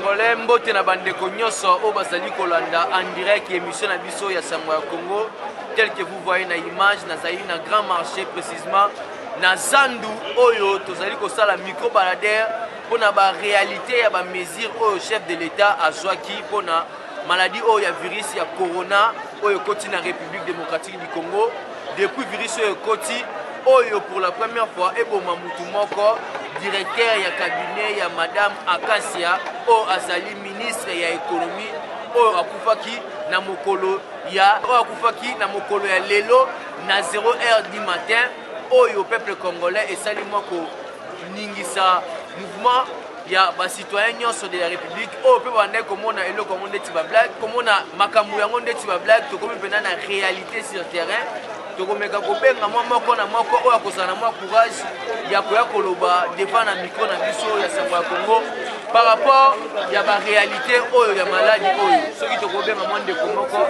Congolais, mbote na bandeko nyonso o bazali kolanda en direct émission na biso ya Sango ya Congo, tel que vous voyez na image nazali na grand marché précisément na Zandu oyo tozali kosala micro baladère pour na ba réalité ya ba mesure au chef de l'état azwaki pour na maladie oyo ya virus ya corona oyo koti na République démocratique du Congo. Depuis virus oyo koti oyo pour la première fois eboma mutu moko directeur ya cabinet ya madame Akasia o azali ministre ya économie oyo akufaki na mokolo ya lelo na 0h du matin oyo peuple congolais esali moko ningisa mouvement ya ba citoyen nyonso de la République oyo pe bande komona eloko monde ti ba blague komona makambo yango ndeti ba blague to komi pena na réalité sur terrain. Tokomeka kobenga moko na moko oyo akozana mwa courage ya koya koloba devant na micro na biso ya Sango ya Congo par rapport ya ba réalité oyo ya maladie oyo soki tokobenga mwa ndeko moko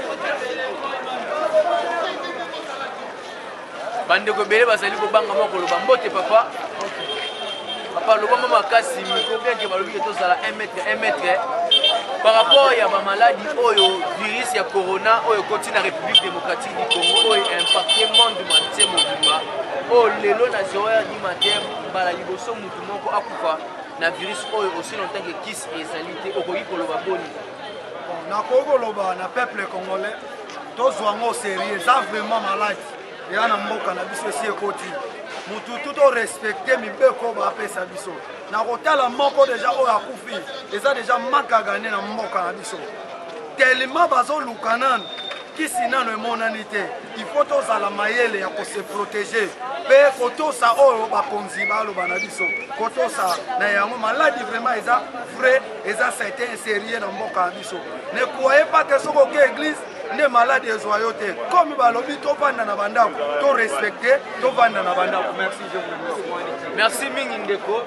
bandeko ebele bazali kobanga mwa koloba mbote papa loba mama makasi micro bien ke balobi ke tozala 1 mètre par rapport ya ba maladie oyo virus ya corona oyo koti na République démocratique du Congo oyo impacté monde entier mobimba oyo lelo na 0h du matin mbala liboso mutu moko akufa na virus oyo aussi longtemps que kisi ezali te okoki koloba boni nakoki koloba na peuple congolais tozwa ngo sérieux eza vraiment malade eya na mboka na biso esi ekoti mutu tout respecté mibeko bapesa biso na kotala moko deja oyo akufi eza deja makagane na mboka na biso tellement bazoluka nanu kisi nano emonani te il faut tozala mayele ya kose protéger mpe kotosa oyo bakonzi baloba na biso kotosa na yango maladi vraiment eza vrai eza certain sérieux na mboka na biso ne croyez pas que soko ke église nde maladi ezwa yo te komi balobi tovanda na bandako to respecte tovanda na bandako. Merci, je vous remercie. Merci mingi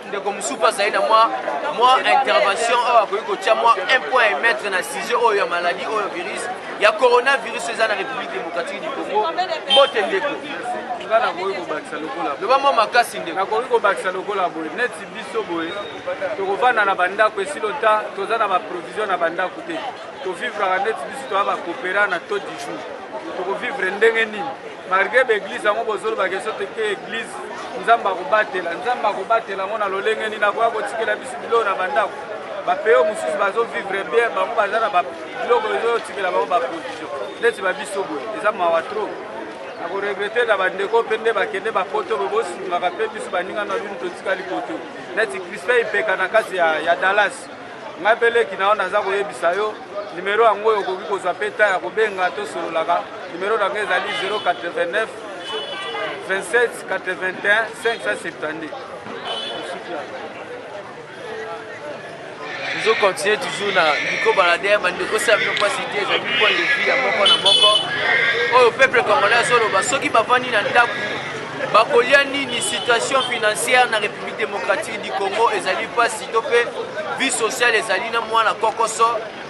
ndeko musupa azali na mwa intervention oyo akoki kotia mwa un point émettre na sujet oyo ya maladie oyo virus ya coronavirus eza na République démocratique du Congo mbote ndeko nga nakoki kobakisa lokola loba mwa makasi ndeko nakoki kobakisa lokola boye neti biso boye tokovanda na bandako esi lota toza na baprovision na bandako te tovivraka neti biso toya bakopera na taux du jour tokovivre ndenge nini malgré baeglise yango bozolobaka so teke eglise nzambe akobatela ngo na lolenge nini akoya kotikela biso biloko na bandako bapeyo mosusu bazovivre bien bango baza na biloko ezotikela bango baprovision neti babiso boye eza mawa tro akoregrete na bandeko mpe nde bakende bapoto boye bosungaka mpe biso baninga na bino totikali poto neti Crispin ipeka na kati ya Dallas ngai mpe leki na yo naza koyebisa yo numero yango oyo okoki kozwa mpe ta ya kobenga tosololaka numero nango ezali 089 27 81 570. Nous continuons toujours na micro baladère bandeko savino pas cité ezali point de vue ya moko na moko oyo peuple congolais soloba soki bavandi na ndako bakolia nini situation financière na République démocratique du Congo ezali pasi to pe vie sociale ezali na mwana kokoso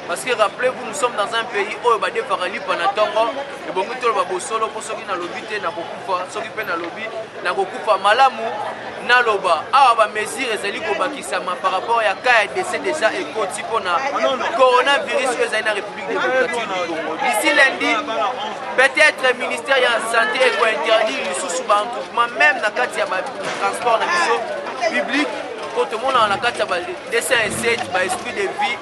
parce que rappelez-vous nous sommes dans un pays oyo badefaka lipa na ntongo ebongi toloba bosolo mpo soki nalobi te nakokufa soki mpe nalobi nakokufa malamu naloba awa bamesure ezali kobakisama par rapport ya cas ya décès déjà ekoti mpona coronavirus oyo ezali na République démocratique du Congo. D'ici lundi peut-être ministère ya santé ekointerdire lisusu baentroupement même na kati ya batransport na biso public mpo tomonaka na kati ya badessin eset baesprit de vie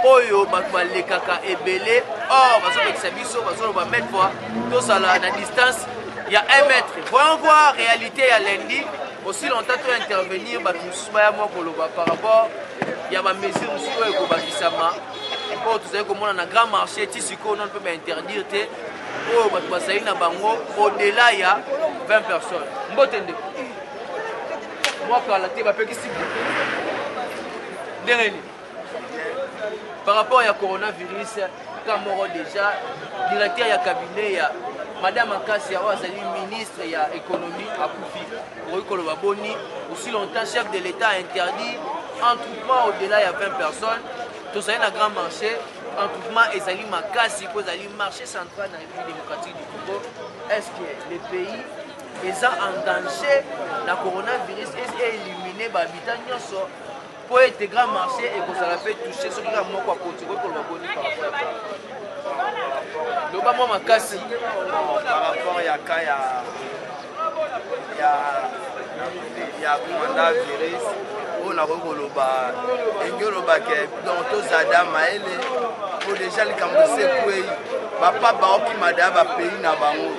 oyo bato balekaka ebele or bazopekisa biso bazoloba mètre fois tozala na distance ya 1 mètre. Voyons voir réalité ya lundi aussi longtemps to intervenir bato mosusu baya mwa koloba par rapport ya bamesure mosusu oyo ekobakisama mpo tozali komona na grand marché ti sikoyo nano mpe bainterdire te oyo bato bazali na bango au-delà ya 20 personnes mbote ndeko mwakala te bapekisi ndenge nini par rapport à coronavirus, comme déjà directeur ya cabinet ya madame Akasia Ouazali ministre ya économie à Koufi, Royko Baboni, aussi longtemps chef de l'État interdit entroupement au-delà de 20 personnes. Tout ça un grand marché, entroupement Ezali Makasi, Kozali marché central dans la République démocratique du Congo. Est-ce que les pays est en danger la coronavirus est éliminé par habitants pour être grand marché et que ça l'a fait toucher ce qui a moins quoi continuer pour le bonnet par rapport à ça. Donc moi ma casse par rapport à Kaya ya commandant virus on a rekoloba engoloba ke donc to zada maele pour déjà les cambrosé pays papa baoki mada ba pays na bango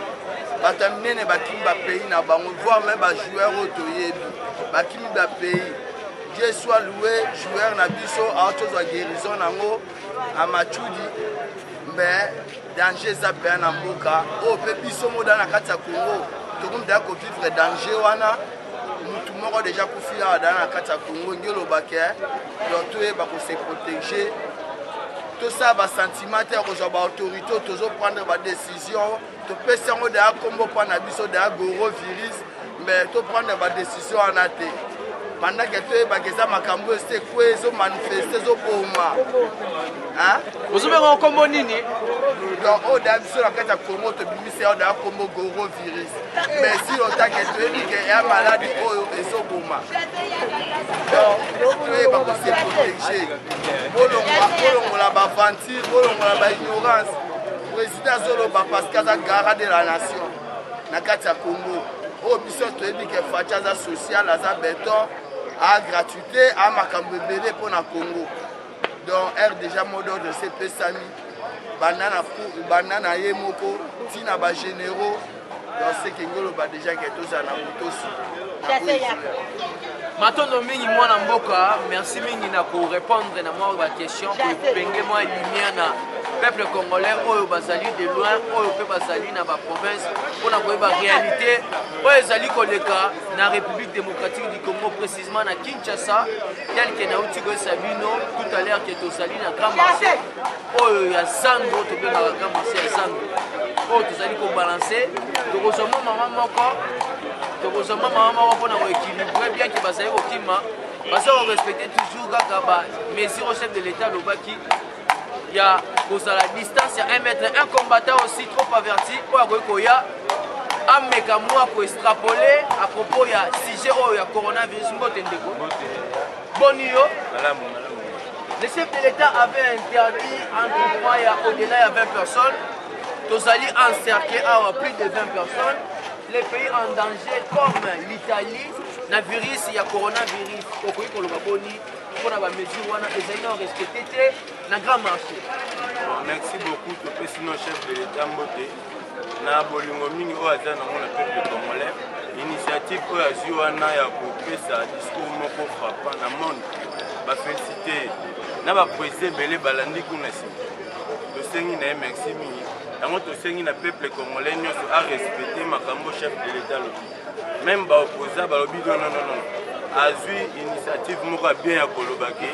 batamine ba kimba pays na bango voir même ba joueur otoyebi ba kimba pays Dieu soit loué joueur na biso a autre chose guérison nango a machudi mais danger za pe na mboka o pe biso moda na kati ya Congo tokomi da ko vivre danger wana mutu moko déjà kufila dans la kati ya Congo ngelo bake donc to ba ko se protéger tout ça ba sentiment te ko zo ba autorité tozo prendre ba décision to pesa ngo da kombo pa na biso da goro virus mais to prendre ba décision en até pendant que tu ba que ça makambo c'est quoi zo manifester zo boma hein vous avez un combo nini donc au da biso la kati ya Congo to bimisi au da kombo goro virus mais si on t'a que tu dis que ya maladie oyo ezo boma donc tu ba ko se protéger bolongo la ba ventir bolongo la ba ignorance président zolo ba Pascal Gara de la nation na kati ya Congo o biso to dit que fachaza social aza béton à gratuité à makambo belé pour na Congo donc er déjà modo de CP Sami banana yemoko tina ba généraux donc c'est que ngolo ba déjà que tous na motosu matondo mingi mwana mboka merci mingi na ko répondre na moi ba question pour penge moi lumière na peuple congolais oyo bazali de loin oyo pe bazali na ba province pour na koyeba réalité oyo ezali koleka na République démocratique du Congo précisément na Kinshasa tel que na uti ko sabino tout à l'heure que tozali na grand marché oyo ya Sango to pe na grand marché ya Sango oyo tozali ko balancer to kozoma mama moko tokozoma mama moko mpona koéquilibre bien que bazali kokima baza korespecte toujours kaka bamesure au chef de l'état alobaki ya kozala distance ya 1 mètre un combattant aussi trop averti oyo akoki koya ameka mwa koextrapole à propos ya sujet oyo ya coronavirus mbote ndeko boni yo le chef de l'état avait interdit entre moi ya au-delà ya 20 personnes tozali encerclé awa plus de 20 personnes les pays en danger comme l'Italie, na virus, il y a coronavirus, au pays pour le Gaboni, pour la mesure, on a essayé de respecter le grand marché. Merci beaucoup, sinon chef de l'État Mbote. Na bolingo mingi o aza na mona peuple congolais. Initiative o azuana ya kopesa discours moko frappant na monde. Ba féliciter na ba président belé balandi kuna si. To sengi na merci mingi. Yango tosengi na peuple congolais nyonso a respecter makambo chef de l'état lobi même ba opposa ba lobi non azui initiative moko bien ya kolobaki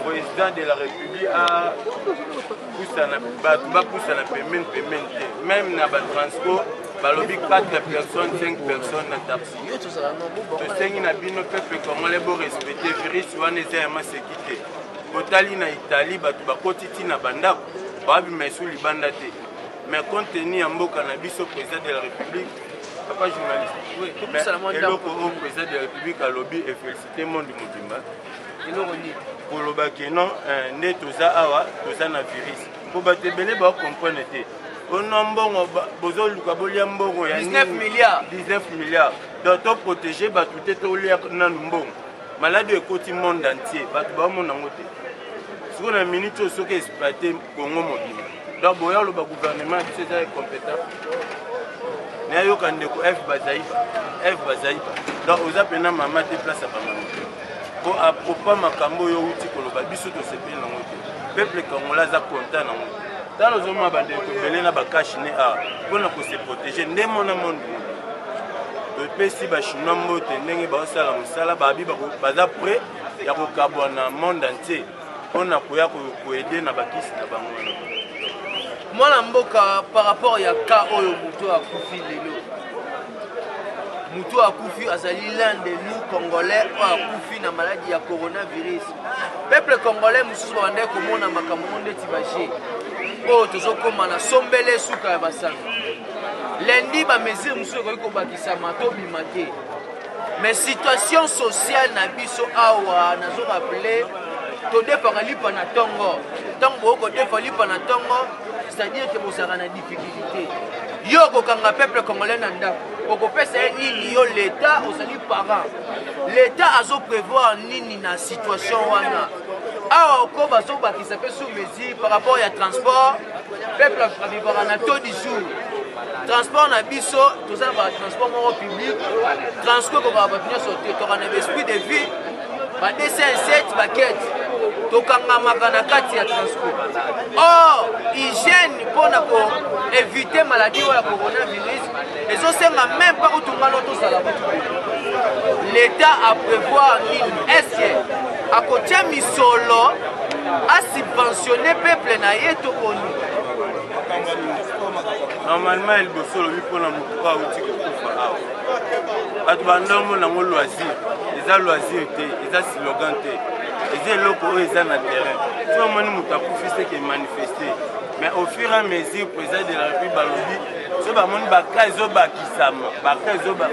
président de la république a poussana ba poussana pemene te même na ba transport ba lobi 4 personnes 5 personnes na taxi tosengi na bino peuple congolais bo respecter virus wana eza ya masekite kotali na Italie batu bakotiti na bandako babi mesu libanda te. Mais compte tenu en mboka na biso président de la République, papa journaliste. Oui, tout ça le monde. Et le président de la République a lobby et félicité monde du Moutimba. Et nous on dit pour le bac non né toza awa toza na virus. Pour battre belé ba comprendre te. Au nombre bozo luka bolia mbongo ya 19 milliards. 19 milliards. Donc to protéger ba tout est au lia na mbongo. Malade ekoti monde entier. Ba to ba mon nangote. Sur la minute au soke exploiter Congo mobile. Donc, le gouvernement est compétent. Il y a F Bazaïba. Donc, vous avez un maman de place à Bamako. Pour à propos de Makambo, il y a un biso de ce pays. Le peuple congolais est content. Dans les hommes, il y a un cash pour se protéger. Il y a un monde. Le pays est chinois, il y a prêt à monde entier. On a aider na bakisi na bango. Mwana mboka par rapport à ka oyo muto akufi lelo. Muto akufi azali l'un de nous congolais o akufi na maladie ya coronavirus. Peuple congolais mususu bande komona makambo ndeti baje. O tozokoma na sombele suka ya basanga. Lundi ba mesure mususu ko bakisa mato bimate. mais situation sociale na biso awa nazo rappeler to départ lipa na tongo tango ko départ lipa na tongo c'est-à-dire que bozara na difficulté yo ko kanga peuple congolais na ndako okopesa nini yo l'état osali parent l'état azo prévoir nini na situation wana awa ko bazo bakisa pe sous mesure par rapport à transport peuple avivara na taux du jour transport na biso tout ça va transport moro public transport ko ba bien sauter to na esprit de vie ba DC7 baquette to kanga makana kati ya transport hygiène pour éviter maladie ou la coronavirus et ça c'est même pas où tout le monde tout ça là l'état a prévoir est-ce que à côté misolo a subventionné peuple na yeto koni normalement il bosse le pour la mouka ou tiki kufa awa atu bandomo na ngo loisir eza loisir te eza slogan te eza eloko oyo eza na terrain so omoni moto akufisi ke manifester mais au fur et à mesure président de la république balobi so bamoni baka ezobakisama baka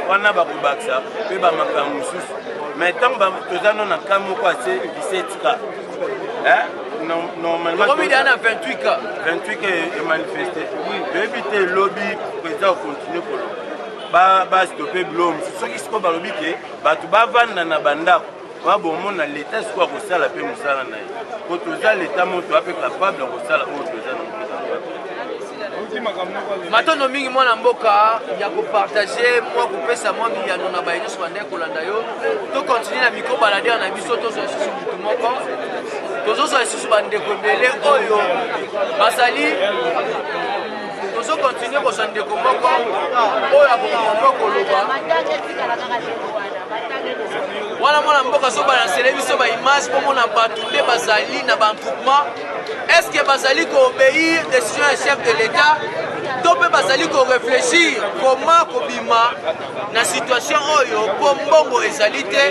wana bakobakisa mpe bamakambo mosusu mais ntango toza no na ka moko ase 17 ka normalement combien d'années 28 cas 28 cas est manifesté toyebi te lobi président okontinue koloba bastope bilo mosusu soki sikoyo balobi ke bato bavanda na bandako babomona l'état sikoyo akosala mpe mosala na ye po toza l'état moto ape capable ya kosala oyo toza na matondo mingi mwana mboka ya kopartage mwa kopesa mwa miyano na baye nyonso bandeki kolanda yo tokontinue na micro baladere na biso tozwa lisusu mutu moko tozozwa lisusu bandeko ebele oyo bazali tozokontinue kozwa ndeko moko oyo akokombo koloba wana mwana mboka so balansele biso baimage mpo mona bato nde bazali na bagroupement est-ce que bazali koobéir décision ya chef de l'état to mpe bazali korefléchir comment kobima na situation oyo mpo mbongo ezali te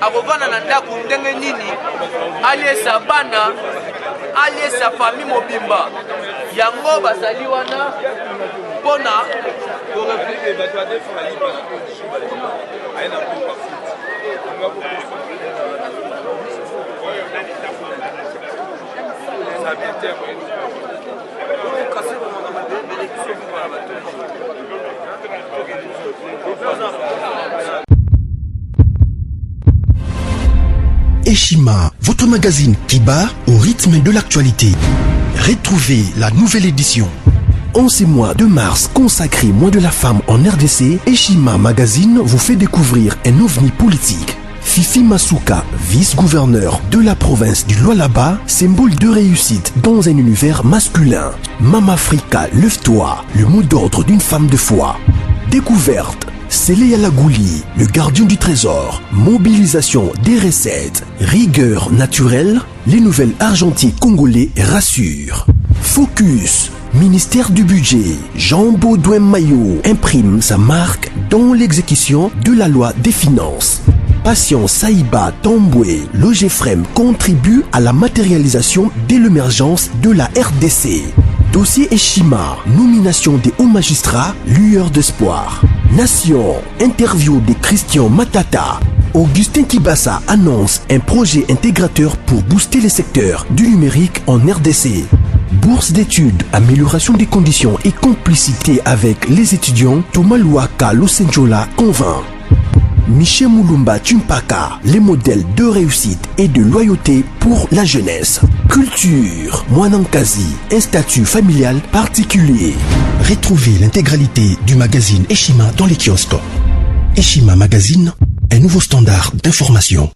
akovanda na ndako ndenge nini aliesa bana aliesa famille mobimba yango bazali wana mpona Eshima, votre magazine qui bat au rythme de l'actualité. Retrouvez la nouvelle édition. En ce mois de mars consacré mois de la femme en RDC, Eshima Magazine vous fait découvrir un ovni politique. Fifi Masuka, vice-gouverneur de la province du Lualaba, symbole de réussite dans un univers masculin. Mama Africa, lève-toi, le mot d'ordre d'une femme de foi. Découverte, Sélé Alagouli, le gardien du trésor. Mobilisation des recettes, rigueur naturelle, les nouvelles argentiers congolais rassurent. Focus, ministère du budget, Jean Baudouin Maillot imprime sa marque dans l'exécution de la loi des finances. Patient Saïba Tamboué, Logefrem contribue à la matérialisation de l'émergence de la RDC. Dossier Eshima, nomination des hauts magistrats, lueur d'espoir. Nation, interview de Christian Matata. Augustin Kibassa annonce un projet intégrateur pour booster les secteurs du numérique en RDC. Bourse d'études, amélioration des conditions et complicité avec les étudiants, Thomas Luaka Losenjola convainc. Michel Moulumba Tumpaka, les modèles de réussite et de loyauté pour la jeunesse. Culture, Mwanankazi, un statut familial particulier. Retrouvez l'intégralité du magazine Eshima dans les kiosques. Eshima Magazine, un nouveau standard d'information.